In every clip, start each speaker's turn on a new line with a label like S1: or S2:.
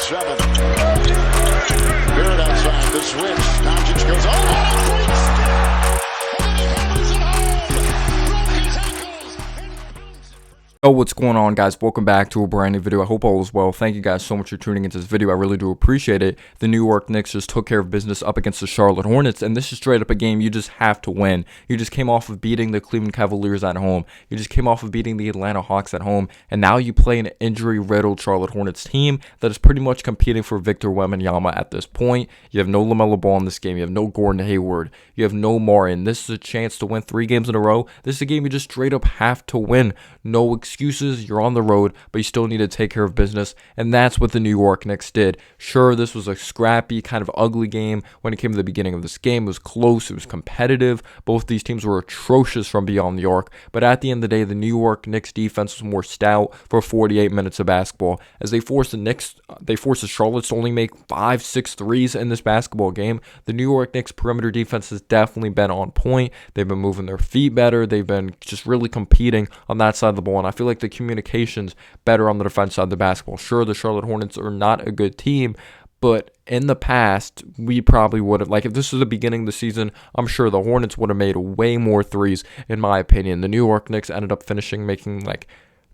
S1: 7. Barrett outside the switch. Doncic goes and then he hammers it home. Broke his ankles.
S2: Oh, what's going on, guys? Welcome back to a brand new video. I hope all is well. Thank you guys so much for tuning into this video. I really do appreciate it. The New York Knicks just took care of business up against the Charlotte Hornets, and this is straight up a game you just have to win. You just came off of beating the Cleveland Cavaliers at home. You just came off of beating the Atlanta Hawks at home, and now you play an injury-riddled Charlotte Hornets team that is pretty much competing for Victor Wembanyama at this point. You have no LaMelo Ball in this game. You have no Gordon Hayward. You have no Martin. This is a chance to win 3 games in a row. This is a game you just straight up have to win. No excuses. You're on the road, but you still need to take care of business, and that's what the New York Knicks did. Sure, this was a scrappy, kind of ugly game when it came to the beginning of this game. It was close. It was competitive. Both these teams were atrocious from beyond New York, but at the end of the day, the New York Knicks defense was more stout for 48 minutes of basketball, as they forced the Charlotte to only make 5-6 threes in this basketball game. The New York Knicks perimeter defense has definitely been on point. They've been moving their feet better. They've been just really competing on that side of the ball, and I feel like the communication's better on the defense side of the basketball. Sure, the Charlotte Hornets are not a good team, but in the past, we probably would have, like, if this was the beginning of the season, I'm sure the Hornets would have made way more threes, in my opinion. The New York Knicks ended up finishing making like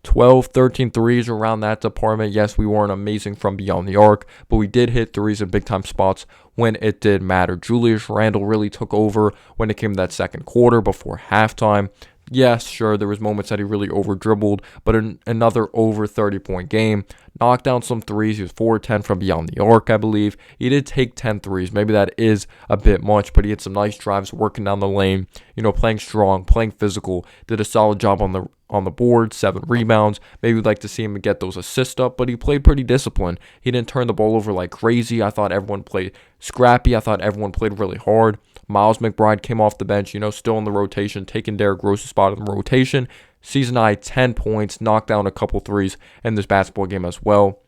S2: 12, 13 threes around that department. Yes, we weren't amazing from beyond the arc, but we did hit threes in big-time spots when it did matter. Julius Randle really took over when it came to that second quarter before halftime. Yes, sure, there was moments that he really over-dribbled, but another over 30-point game. Knocked down some threes. He was 4-10 from beyond the arc, I believe. He did take 10 threes. Maybe that is a bit much, but he had some nice drives working down the lane, playing strong, playing physical. Did a solid job on the board, 7 rebounds. Maybe we'd like to see him get those assists up, but he played pretty disciplined. He didn't turn the ball over like crazy. I thought everyone played scrappy. I thought everyone played really hard. Miles McBride came off the bench, still in the rotation, taking Derrick Rose's spot in the rotation. Season high, 10 points, knocked down a couple threes in this basketball game as well.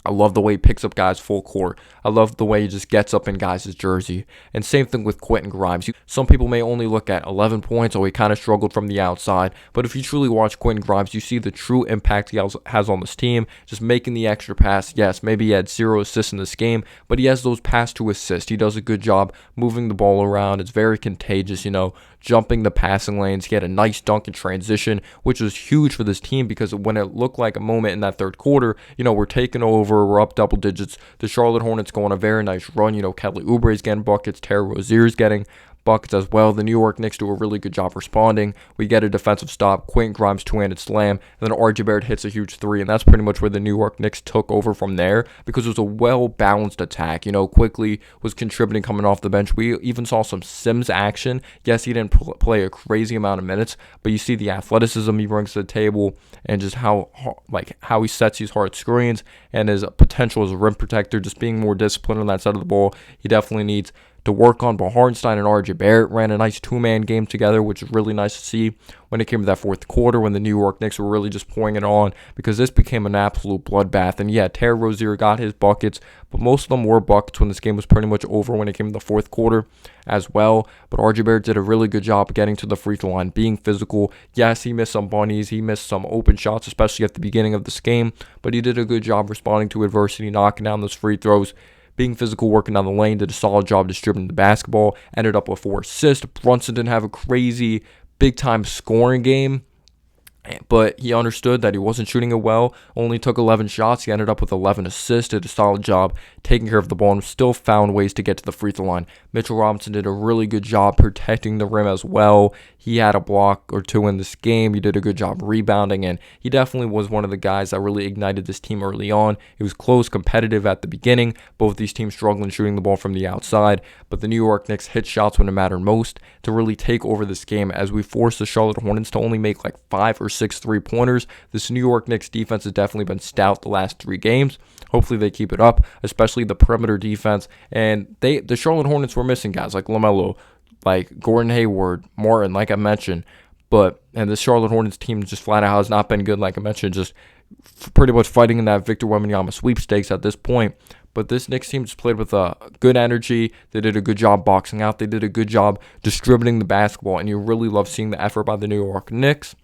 S2: I love the way he picks up guys full court. I love the way he just gets up in guys' jersey. And same thing with Quentin Grimes. Some people may only look at 11 points, or he kind of struggled from the outside. But if you truly watch Quentin Grimes, you see the true impact he has on this team. Just making the extra pass. Yes, maybe he had 0 assists in this game, but he has those pass to assist. He does a good job moving the ball around. It's very contagious, jumping the passing lanes. He had a nice dunk in transition, which was huge for this team, because when it looked like a moment in that third quarter, we're taking over. We're up double digits. The Charlotte Hornets go on a very nice run. Kelly Oubre's getting buckets. Terry Rozier's getting buckets as well. The New York Knicks do a really good job responding. We get a defensive stop. Quentin Grimes 2-handed slam. And then RJ Barrett hits a huge 3. And that's pretty much where the New York Knicks took over from there, because it was a well-balanced attack. Quickly was contributing coming off the bench. We even saw some Sims action. Yes, he didn't play a crazy amount of minutes, but you see the athleticism he brings to the table, and just how he sets these hard screens, and his potential as a rim protector, just being more disciplined on that side of the ball. He definitely needs to work on, but Hartenstein and RJ Barrett ran a nice 2-man game together, which is really nice to see when it came to that fourth quarter, when the New York Knicks were really just pouring it on, because this became an absolute bloodbath. And yeah, Terry Rozier got his buckets, but most of them were buckets when this game was pretty much over when it came to the fourth quarter as well. But RJ Barrett did a really good job getting to the free throw line, being physical. Yes, he missed some bunnies. He missed some open shots, especially at the beginning of this game, but he did a good job responding to adversity, knocking down those free throws, being physical, working down the lane. Did a solid job distributing the basketball. Ended up with 4 assists. Brunson didn't have a crazy big-time scoring game, but he understood that he wasn't shooting it well. Only took 11 shots. He ended up with 11 assists. Did a solid job taking care of the ball, and still found ways to get to the free throw line. Mitchell Robinson did a really good job protecting the rim as well. He had a block or 2 in this game. He did a good job rebounding, and he definitely was one of the guys that really ignited this team early on. It was close, competitive at the beginning. Both these teams struggling shooting the ball from the outside, but the New York Knicks hit shots when it mattered most to really take over this game, as we forced the Charlotte Hornets to only make like 5 or 6 3-pointers. This New York Knicks defense has definitely been stout the last 3 games. Hopefully they keep it up, especially the perimeter defense. And the Charlotte Hornets were missing guys like LaMelo, like Gordon Hayward, Martin, like I mentioned. And the Charlotte Hornets team just flat out has not been good, like I mentioned, just pretty much fighting in that Victor Wembanyama sweepstakes at this point. But this Knicks team just played with a good energy. They did a good job boxing out. They did a good job distributing the basketball, and you really love seeing the effort by the New York Knicks.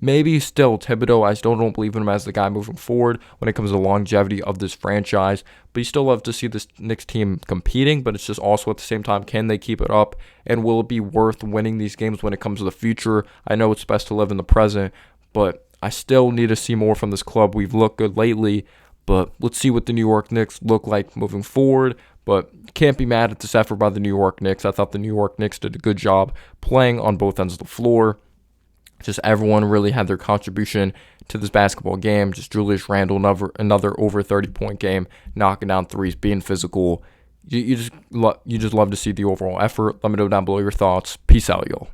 S2: Maybe still Thibodeau, I still don't believe in him as the guy moving forward when it comes to longevity of this franchise. But you still love to see this Knicks team competing, but it's just also at the same time, can they keep it up? And will it be worth winning these games when it comes to the future? I know it's best to live in the present, but I still need to see more from this club. We've looked good lately, but let's see what the New York Knicks look like moving forward. But can't be mad at this effort by the New York Knicks. I thought the New York Knicks did a good job playing on both ends of the floor. Just everyone really had their contribution to this basketball game. Just Julius Randle, another over 30-point game, knocking down threes, being physical. You just love to see the overall effort. Let me know down below your thoughts. Peace out, y'all.